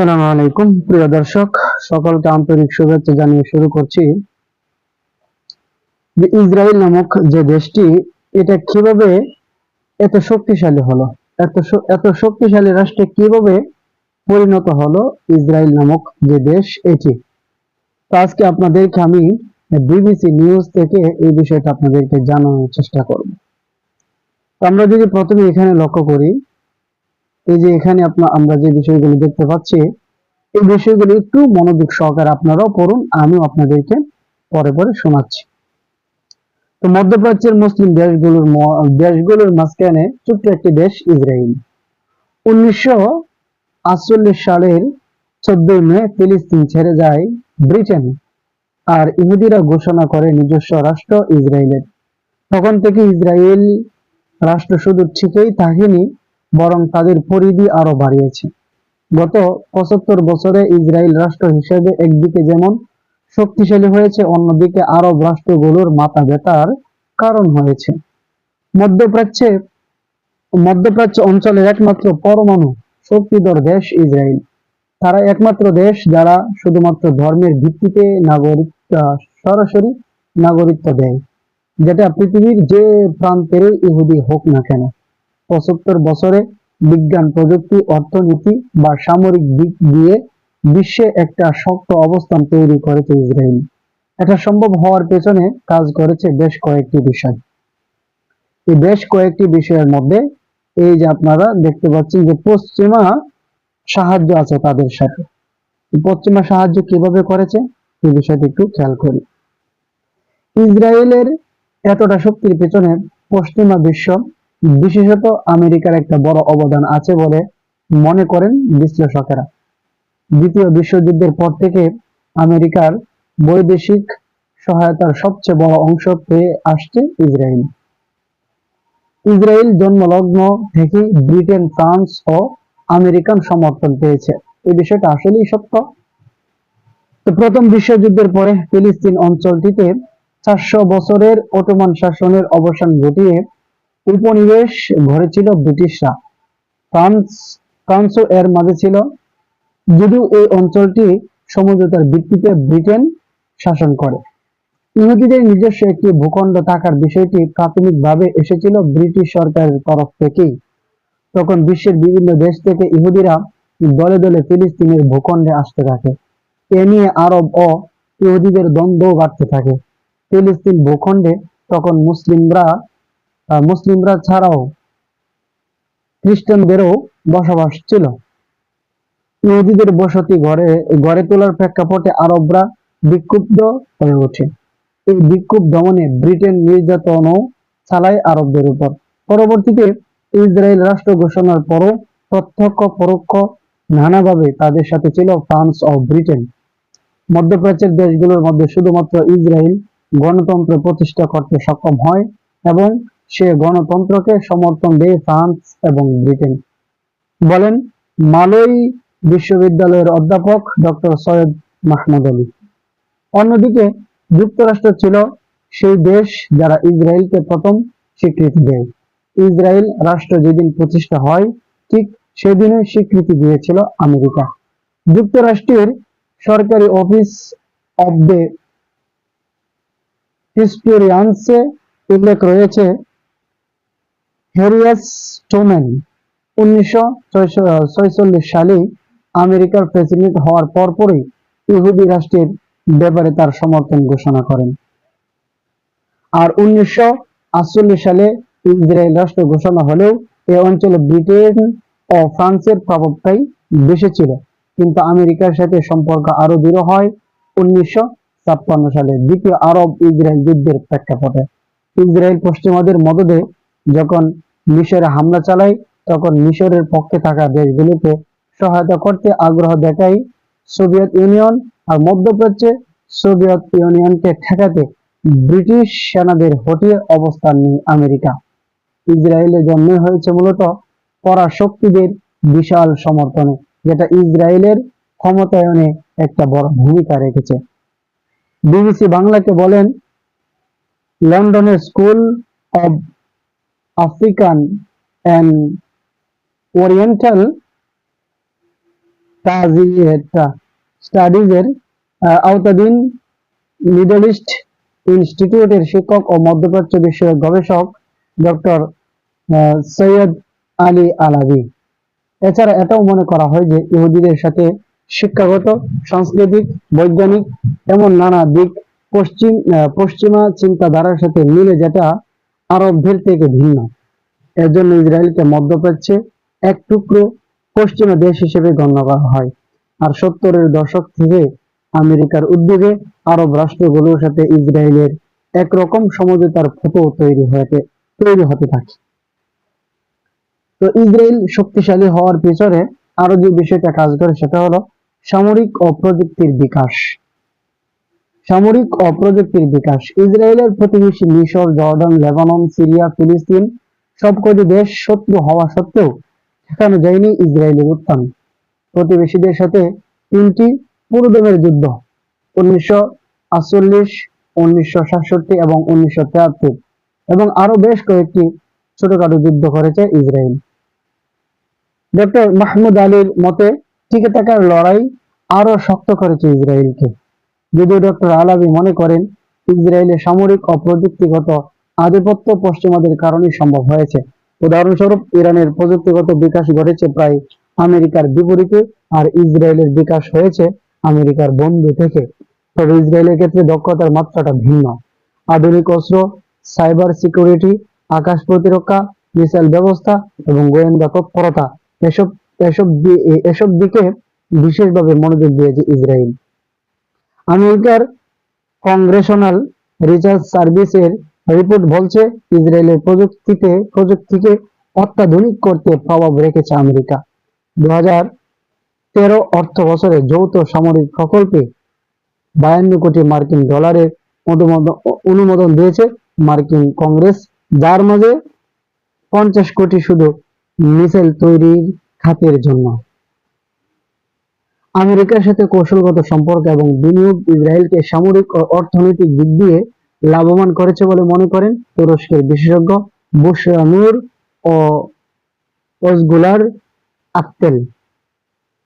আসসালামু আলাইকুম প্রিয় দর্শক, সকলকে আন্তরিক শুভেচ্ছা জানিয়ে শুরু করছি যে ইসরায়েল নামক যে দেশটি, এটা কিভাবে এত শক্তিশালী হলো, এত শক্তিশালী রাষ্ট্রে কিভাবে পরিণত হলো ইসরায়েল নামক যে দেশ এটি। তো আজকে আপনাদেরকে আমি বিবিসি নিউজ থেকে এই বিষয়টা আপনাদেরকে জানানোর চেষ্টা করব। তো আমরা যদি প্রথমে এখানে লক্ষ্য করি, এই যে এখানে আমরা যে বিষয়গুলো দেখতে পাচ্ছি, এই বিষয়গুলো একটু মনোযোগ সহকারে আপনারাও পড়ুন, আমিও আপনাদেরকে পরে পরে শোনাচ্ছি। তো মধ্যপ্রাচ্যের মুসলিম দেশগুলোর মাঝখানে ছোট্ট একটি দেশ ইসরায়েল। 1948 সালের 14 মে ফিলিস্তিন ছেড়ে যায় ব্রিটেন, আর ইহুদিরা ঘোষণা করে নিজস্ব রাষ্ট্র ইসরায়েলের। তখন থেকে ইসরায়েল রাষ্ট্র শুধু ঠিকই থাকেনি, বরং তাদের পরিধি আরো বাড়িয়েছে। গত 75 বছরে ইসরায়েল রাষ্ট্র হিসেবে একদিকে যেমন শক্তিশালী হয়েছে, অন্যদিকে আরব রাষ্ট্রগুলোর মাথা ব্যথার কারণ হয়েছে। মধ্যপ্রাচ্যে মধ্যপ্রাচ্য অঞ্চলের একমাত্র পরমাণু শক্তিধর দেশ ইসরায়েল। তারা একমাত্র দেশ যারা শুধুমাত্র ধর্মের ভিত্তিতে সরাসরি নাগরিকত্ব দেয়, যেটা পৃথিবীর যে প্রান্তেরই ইহুদি হোক না কেন। 75 বছরে বিজ্ঞান, প্রযুক্তি, অর্থনীতি বা সামরিক দিক দিয়ে বিশ্বে একটা শক্ত অবস্থান তৈরি করেছে ইসরায়েল। এটা সম্ভব হওয়ার পেছনে কাজ করেছে বেশ কয়েকটি বিষয়। এই বেশ কয়েকটি বিষয়ের মধ্যে এই যে আপনারা দেখতে পাচ্ছেন যে পশ্চিমা সাহায্য আছে তাদের সাথে। পশ্চিমা সাহায্য কিভাবে করেছে এই বিষয়টি একটু খেয়াল করি। ইসরায়েলের এতটা শক্তির পেছনে পশ্চিমা বিশ্ব, বিশেষত আমেরিকার একটা বড় অবদান আছে বলে মনে করেন বিশ্লেষকেরা। দ্বিতীয় বিশ্বযুদ্ধের পর থেকে আমেরিকার বৈদেশিক সহায়তার সবচেয়ে বড় অংশ পেয়ে আসছে ইসরায়েল। ইসরায়েল জন্মলগ্ন থেকেই ব্রিটেন, ফ্রান্স ও আমেরিকান সমর্থন পেয়েছে। এই বিষয়টা আসলেই সত্য। তো প্রথম বিশ্বযুদ্ধের পরে ফিলিস্তিন অঞ্চলটিতে 400 বছরের অটোমান শাসনের অবসান ঘটিয়ে উপনিবেশ গড়েছিল ব্রিটিশরা। ফ্রান্সও এর মাঝে ছিল, যদিও এই অঞ্চলটি সমঝোতার ভিত্তিতে ব্রিটেন শাসন করে। ইহুদিদের নিজস্ব একটি ভূখণ্ড থাকার বিষয়টি প্রাথমিকভাবে এসেছিল ব্রিটিশ সরকারের তরফ থেকেই। তখন বিশ্বের বিভিন্ন দেশ থেকে ইহুদিরা দলে দলে ফিলিস্তিনের ভূখণ্ডে আসতে থাকে। এ নিয়ে আরব ও ইহুদিদের দ্বন্দ্ব বাড়তে থাকে। ফিলিস্তিন ভূখণ্ডে তখন মুসলিমরা ছাড়াও খ্রিস্টানদেরও বসবাস ছিল। ইহুদিদের বসতি গড়ে তোলার প্রেক্ষাপটে আরবরা বিক্ষুব্ধ হয়ে ওঠে। এই বিক্ষোভ দমনে ব্রিটেন নির্যাতনও চালায় আরবদের উপর। পরবর্তীতে ইসরায়েল রাষ্ট্র ঘোষণার পরও প্রত্যক্ষ পরোক্ষ নানাভাবে তাদের সাথে ছিল ফ্রান্স ও ব্রিটেন। মধ্যপ্রাচ্যের দেশগুলোর মধ্যে শুধুমাত্র ইসরায়েল গণতন্ত্র প্রতিষ্ঠা করতে সক্ষম হয়, এবং সে গণতন্ত্রকে সমর্থন দেয় ফ্রান্স এবং ব্রিটেন, বলেন মালয় বিশ্ববিদ্যালয়ের অধ্যাপক ডক্টর সৈয়দ মাহমুদ আলী। অন্যদিকে যুক্তরাষ্ট্র ছিল সেই দেশ যারা ইসরায়েলকে প্রথম স্বীকৃতি দেয়। ইসরায়েল রাষ্ট্র যেদিন প্রতিষ্ঠা হয় ঠিক সেদিনই স্বীকৃতি দিয়েছিল আমেরিকা। যুক্তরাষ্ট্রের সরকারি অফিস অব দ্য হিস্টোরিয়ানসে উল্লেখ রয়েছে, হ্যারিয়াস ট্রুম্যান 1946 সালে আমেরিকার প্রেসিডেন্ট হওয়ার পরপরই ইহুদি রাষ্ট্রের ব্যাপারে তার সমর্থন ঘোষণা করেন। আর 1948 সালে ইসরায়েল রাষ্ট্র ঘোষণা হলেও এ অঞ্চলে ব্রিটেন ও ফ্রান্সের প্রভাবটাই বেশি ছিল। কিন্তু আমেরিকার সাথে সম্পর্ক আরো দৃঢ় হয় 1956 সালে দ্বিতীয় আরব ইসরায়েল যুদ্ধের প্রেক্ষাপটে। ইসরায়েল পশ্চিমাদের মদদে যখন মিশরে হামলা চালায়, তখন মিশরের পক্ষে থাকা দেশগুলোকে সহায়তা করতে আগ্রহ দেখায় সোভিয়েত ইউনিয়ন, আর মধ্যপ্রাচ্যে সোভিয়েত ইউনিয়নকে ঠেকাতে ব্রিটিশ সেনাদের হটিয়ে অবস্থান নেয় আমেরিকা। ইসরায়েলের জন্ম হয়েছে মূলত পরাশক্তিদের বিশাল সমর্থনে, যেটা ইসরায়েলের ক্ষমতায়নে একটা বড় ভূমিকা রেখেছে। বিবিসি বাংলাকে বলেন, লন্ডনের school of African and Oriental স্টাডিজের আওতাধীন মিডল ইস্ট ইনস্টিটিউটের শিক্ষক ও মধ্যপ্রাচ্য বিষয়ক গবেষক ডক্টর সৈয়দ আলী আলাভী। এছাড়া এটাও মনে করা হয় যে ইহুদিদের সাথে শিক্ষাগত, সাংস্কৃতিক, বৈজ্ঞানিক এমন নানা দিক পশ্চিমা চিন্তাধারার সাথে মিলে যেটা আরবদের থেকে ভিন্ন। এর জন্য ইসরায়েলকে মধ্যপ্রাচ্যে এক টুকরো পশ্চিমা দেশ হিসেবে গণ্য করা হয়। আর 70-এর দশক থেকে আমেরিকার উদ্যোগে আরব রাষ্ট্রগুলোর সাথে ইসরায়েলের একরকম সমঝোতার ফটো তৈরি হতে থাকে। তো ইসরায়েল শক্তিশালী হওয়ার পিছনে আরো যে বিষয়টা কাজ করে সেটা হলো সামরিক ও প্রযুক্তির বিকাশ। সামরিক ও প্রযুক্তির বিকাশ ইসরায়েলের প্রতিবেশী মিশর, জর্ডান, লেবানন, সিরিয়া, ফিলিস্তিন সবকটি দেশ শত্রু হওয়া সত্ত্বেও ঠেকানো যায়নি ইসরায়েলের উত্থান। প্রতিবেশীদের সাথে 3টি পুরোদমের যুদ্ধ 1948, 1967 এবং 1973 এবং আরো বেশ কয়েকটি ছোটখাটো যুদ্ধ করেছে ইসরায়েল। ডক্টর মাহমুদ আলীর মতে টিকে থাকার লড়াই আরো শক্ত করেছে ইসরায়েলকে। যদিও ডক্টর আলাভী মনে করেন ইসরায়েলের সামরিক ও প্রযুক্তিগত আধিপত্য পশ্চিমাদের কারণেই সম্ভব হয়েছে। উদাহরণস্বরূপ ইরানের প্রযুক্তিগত বিকাশ ঘটেছে প্রায় আমেরিকার বিপরীতে, আর ইসরায়েলের বিকাশ হয়েছে আমেরিকার বন্ধু থেকে। তবে ইসরায়েলের ক্ষেত্রে দক্ষতার মাত্রাটা ভিন্ন। আধুনিক অস্ত্র, সাইবার সিকিউরিটি, আকাশ প্রতিরক্ষা, মিসাইল ব্যবস্থা এবং গোয়েন্দা তৎপরতা এসব এসব এসব দিকে বিশেষভাবে মনোযোগ দিয়েছে ইসরায়েল। আমেরিকার কংগ্রেশনাল রিসার্চ সার্ভিসের রিপোর্ট বলছে ইসরায়েলের প্রযুক্তিকে অত্যাধুনিক করতে প্রভাব রেখেছে আমেরিকা। 2013 অর্থ বছরে যৌথ সামরিক প্রকল্পে 52 কোটি মার্কিন ডলারের অনুমোদন দিয়েছে মার্কিন কংগ্রেস, যার মাঝে 50 কোটি শুধু মিসাইল তৈরির খাতের জন্য। আমেরিকার সাথে কৌশলগত সম্পর্ক এবং বিনিয়োগ ইসরায়েলকে সামরিক ও অর্থনৈতিক দিক দিয়ে লাভবান করেছে বলে মনে করেন তুরস্কের বিশেষজ্ঞ বুশরা নূর ও ওজগুলার আক্তেল,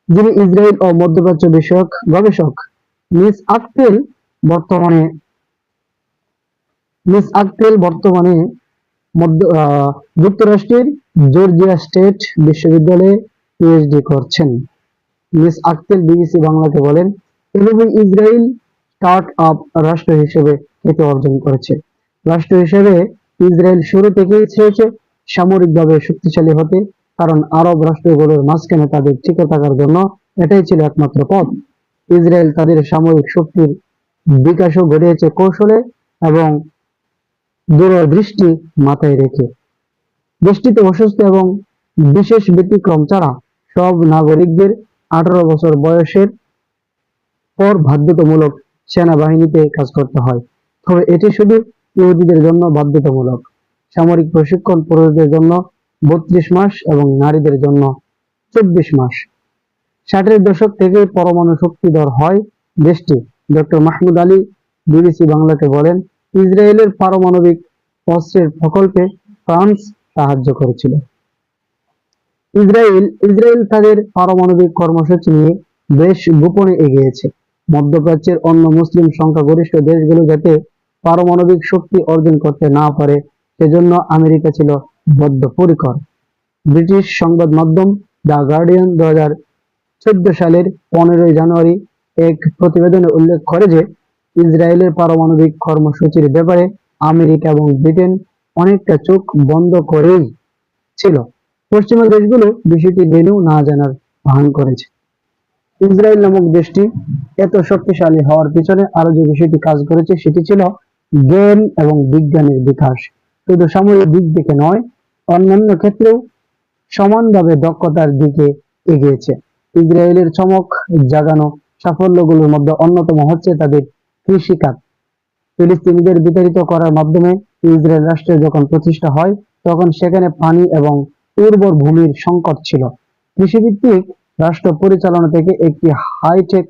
যিনি ইসরায়েল ও মধ্যপ্রাচ্য বিষয়ক গবেষক। মিস আক্তেল বর্তমানে যুক্তরাষ্ট্রের জর্জিয়া স্টেট বিশ্ববিদ্যালয়ে পিএইচডি করছেন। মিস আক্তেল বিবিসি বাংলাকে বলেন, এভাবে ইসরায়েল স্টার্ট আপ রাষ্ট্র হিসেবে খ্যাতি অর্জন করেছে। রাষ্ট্র হিসেবে ইসরায়েল শুরু থেকেই চেয়েছে সামরিকভাবে শক্তিশালী হতে, কারণ আরব রাষ্ট্রগুলোর মাঝখানে তাদের টিকে থাকার জন্য এটাই ছিল একমাত্র পথ। ইসরায়েল তাদের সামরিক শক্তির বিকাশও ঘটিয়েছে কৌশলে এবং দূরদৃষ্টি মাথায় রেখে। দেশটিতে অসুস্থ এবং বিশেষ ব্যতিক্রম ছাড়া সব নাগরিকদের 18 বছর বয়সের পর বাধ্যতামূলক সেনাবাহিনীতে কাজ করতে হয়। তবে এটি শুধু ইহুদিদের জন্য বাধ্যতামূলক। সামরিক প্রশিক্ষণ পুরুষদের জন্য 32 মাস এবং নারীদের জন্য 24 মাস। 60-এর দশক থেকে পরমাণু শক্তিধর হয় দেশটি। ডক্টর মাহমুদ আলী বিবিসি বাংলাকে বলেন, ইসরায়েলের পারমাণবিক অস্ত্রের প্রকল্পে ফ্রান্স সাহায্য করেছিল। ইসরায়েল তাদের পারমাণবিক কর্মসূচি নিয়ে বেশ গোপনে এগিয়েছে। মধ্যপ্রাচ্যের অন্য মুসলিম সংখ্যাগরিষ্ঠ দেশগুলো যাতে পারমাণবিক শক্তি অর্জন করতে না পারে সেজন্য আমেরিকা ছিল বদ্ধপরিকর। ব্রিটিশ সংবাদ মাধ্যম দ্য গার্ডিয়ান 2014 সালের 15 জানুয়ারি এক প্রতিবেদনে উল্লেখ করে যে ইসরায়েলের পারমাণবিক কর্মসূচির ব্যাপারে আমেরিকা এবং ব্রিটেন অনেকটা চোখ বন্ধ করেই ছিল। পশ্চিমা দেশগুলো বিষয়টি জেনেও না জানার ভান করেছে। ইসরায়েল নামক দেশটি এত শক্তিশালী হওয়ার পিছনে আরো যে বিষয়টি কাজ করেছে সেটি ছিল জ্ঞান এবং বিজ্ঞানের বিকাশ। শুধু সামরিক দিক থেকে নয়, অন্যান্য ক্ষেত্রেও সমানভাবে দক্ষতার দিকে এগিয়েছে। ইসরায়েলের চমক জাগানো সাফল্যগুলোর মধ্যে অন্যতম হচ্ছে তাদের কৃষিখাত। ফিলিস্তিনিদের বিতাড়িত করার মাধ্যমে ইসরায়েল রাষ্ট্রের যখন প্রতিষ্ঠা হয় তখন সেখানে পানি এবং উর্বর ভূমির সংকট ছিল। কৃষিভিত্তিক রাষ্ট্র পরিচালনা থেকে একটি হাইটেক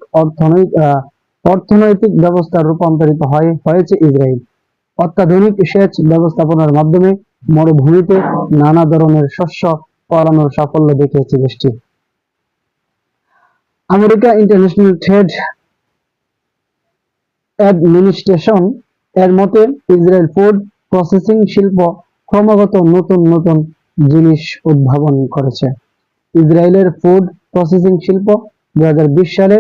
অর্থনৈতিক ব্যবস্থা রূপান্তরিত হয়েছে ইসরায়েল। অত্যাধুনিক সেচ ব্যবস্থাপনার মাধ্যমে মরুভূমিতে নানা ধরনের শস্য ফলানোর সাফল্য দেখিয়েছে দেশটি। আমেরিকা ইন্টারন্যাশনাল ট্রেড অ্যাডমিনিস্ট্রেশন এর মতে ইসরায়েল ফুড প্রসেসিং শিল্প ক্রমাগত নতুন নতুন জিনিস উদ্ভাবন করেছে। ইসরায়েলের ফুড প্রসেসিং শিল্প 2020 সালে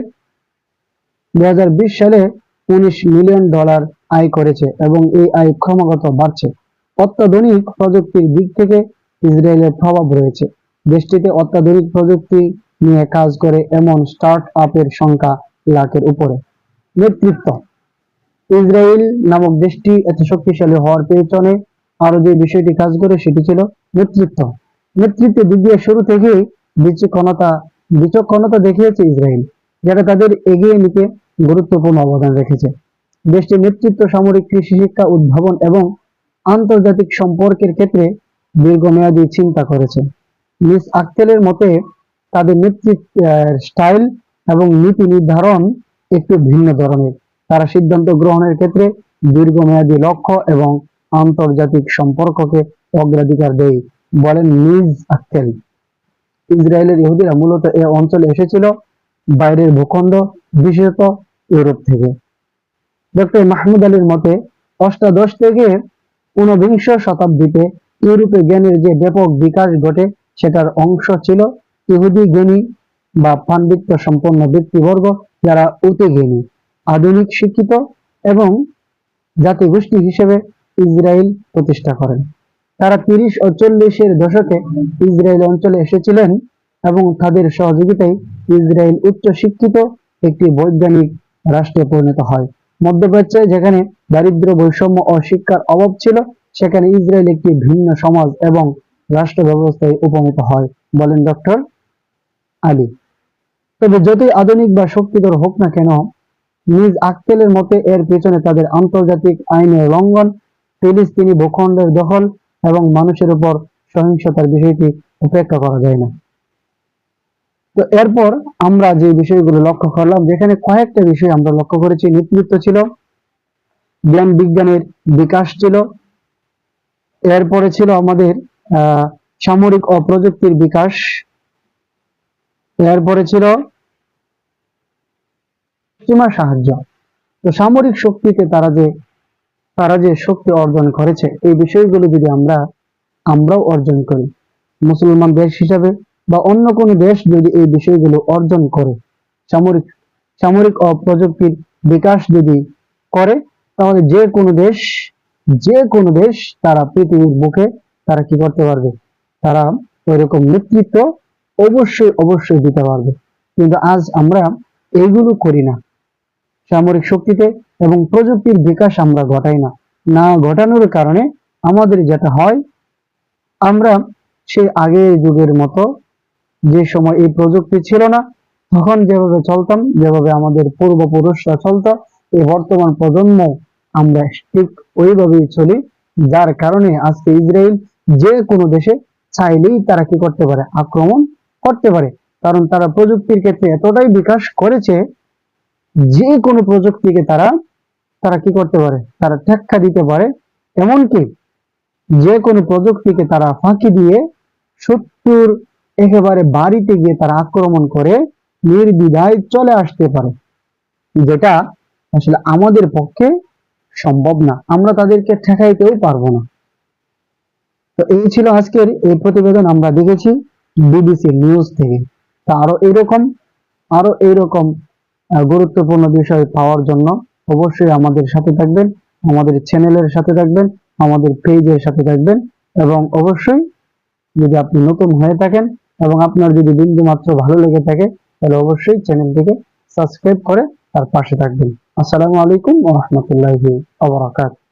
$19 মিলিয়ন আয় করেছে এবং এই আয় ক্রমাগত বাড়ছে। অত্যাধুনিক প্রযুক্তির দিক থেকে ইসরায়েলের প্রভাব রয়েছে। দেশটিতে অত্যাধুনিক প্রযুক্তি নিয়ে কাজ করে এমন স্টার্ট আপের সংখ্যা লাখের উপরে। নেতৃত্ব। ইসরায়েল নামক দেশটি এত শক্তিশালী হওয়ার পেছনে আরো যে বিষয়টি কাজ করে সেটি ছিল নেতৃত্ব। নেতৃত্বের দিক দিয়ে শুরু থেকেই বিচক্ষণতা দেখিয়েছে ইসরায়েল, যেটা তাদের এগিয়ে নিতে গুরুত্বপূর্ণ অবদান রেখেছে। দেশটির নেতৃত্ব সামরিক, কৃষি, শিক্ষা, উদ্ভাবন এবং আন্তর্জাতিক সম্পর্কের ক্ষেত্রে দীর্ঘমেয়াদী চিন্তা করেছে। মিস আক্তেলের মতে তাদের নেতৃত্বের স্টাইল এবং নীতি নির্ধারণ একটু ভিন্ন ধরনের। তারা সিদ্ধান্ত গ্রহণের ক্ষেত্রে দীর্ঘমেয়াদী লক্ষ্য এবং আন্তর্জাতিক সম্পর্ককে অগ্রাধিকার দেয়, বলেন মিস আক্তেল। ইসরায়েলের ইহুদিরা মূলত এ অঞ্চলে এসেছিল বাইরের ভূখণ্ড, বিশেষত ইউরোপ থেকে। ডক্টর মাহমুদ আলীর মতে অষ্টাদশ থেকে ঊনবিংশ শতাব্দীতে ইউরোপে জ্ঞানের যে ব্যাপক বিকাশ ঘটে সেটার অংশ ছিল ইহুদি জ্ঞানী বা পাণ্ডিত্য সম্পন্ন ব্যক্তিবর্গ, যারা অতি জ্ঞানী, আধুনিক, শিক্ষিত এবং জাতিগোষ্ঠী হিসেবে ইসরায়েল প্রতিষ্ঠা করেন। তারা 30 ও 40-এর দশকে ইসরায়েল অঞ্চলে এসেছিলেন এবং তাদের সহযোগিতায় ইসরায়েল উচ্চ শিক্ষিত একটি বৈজ্ঞানিক রাষ্ট্রে পরিণত হয়। মধ্যপ্রাচ্যে যেখানে দারিদ্র্য, বৈষম্য ও শিক্ষার অভাব ছিল, সেখানে ইসরায়েল একটি ভিন্ন সমাজ এবং রাষ্ট্র ব্যবস্থায় উপনীত হয়, বলেন ডক্টর আলী। তবে যতই আধুনিক বা শক্তিধর হোক না কেন, মিস আক্তেলের মতে এর পেছনে তাদের আন্তর্জাতিক আইনের লঙ্ঘন, ফিলিস্তিনি ভূখণ্ডের দখল এবং মানুষের উপর সহিংসতার বিষয়টি উপেক্ষা করা যায় না। তো এরপর আমরা যে বিষয়গুলো লক্ষ্য করলাম, যেখানে কয়েকটা বিষয় আমরা লক্ষ্য করেছি। নেতৃত্ব ছিল, জ্ঞান বিজ্ঞানের বিকাশ ছিল, এরপরে ছিল আমাদের সামরিক ও প্রযুক্তির বিকাশ, এরপরে ছিল পশ্চিমা সাহায্য। তো সামরিক শক্তিতে তারা যে শক্তি অর্জন করেছে, এই বিষয়গুলো যদি আমরাও অর্জন করি, মুসলমান দেশ হিসাবে বা অন্য কোনো দেশ যদি এই বিষয়গুলো অর্জন করে, সামরিক ও প্রযুক্তির বিকাশ যদি করে, তাহলে যে কোনো দেশ তারা পৃথিবীর বুকে তারা কি করতে পারবে, তারা ওইরকম নেতৃত্ব অবশ্যই দিতে পারবে। কিন্তু আজ আমরা এইগুলো করি না। সামরিক শক্তিতে এবং প্রযুক্তির বিকাশ আমরা ঘটাই না ঘটানোর কারণে আমাদের যেটা হয়, আমরা সেই আগের যুগের মতো, যে সময় এই প্রযুক্তি ছিল না, তখন যেভাবে চলতাম, যেভাবে আমাদের পূর্বপুরুষরা চলতো, এই বর্তমান প্রজন্ম আমরা ঠিক ওইভাবেই চলি। যার কারণে আজকে ইসরায়েল যে কোনো দেশে চাইলেই তারা কি করতে পারে, আক্রমণ করতে পারে। কারণ তারা প্রযুক্তির ক্ষেত্রে এতটাই বিকাশ করেছে, যে কোনো প্রযুক্তিকে তারা কি করতে পারে, তারা টেক্কা দিতে পারে। এমনকি যে কোনো প্রযুক্তিকে তারা ফাঁকি দিয়ে শত্রুর একেবারে বাড়িতে গিয়ে তারা আক্রমণ করে নির্দ্বিধায় চলে আসতে পারে, যেটা আসলে আমাদের পক্ষে সম্ভব না। আমরা তাদেরকে ঠেকাইতেও পারবো না। তো এই ছিল আজকের এই প্রতিবেদন, আমরা দেখেছি বিবিসি নিউজ থেকে। তা আরো এইরকম গুরুত্বপূর্ণ বিষয় পাওয়ার জন্য অবশ্যই আমাদের সাথে থাকবেন, আমাদের চ্যানেলের সাথে থাকবেন, আমাদের পেজের সাথে থাকবেন। এবং অবশ্যই যদি আপনি নতুন হয়ে থাকেন এবং আপনার যদি বিন্দু মাত্র ভালো লেগে থাকে, তাহলে অবশ্যই চ্যানেলটিকে সাবস্ক্রাইব করে তার পাশে থাকবেন। আসসালামু আলাইকুম ওয়া রাহমাতুল্লাহি ওয়া বারাকাতুহু।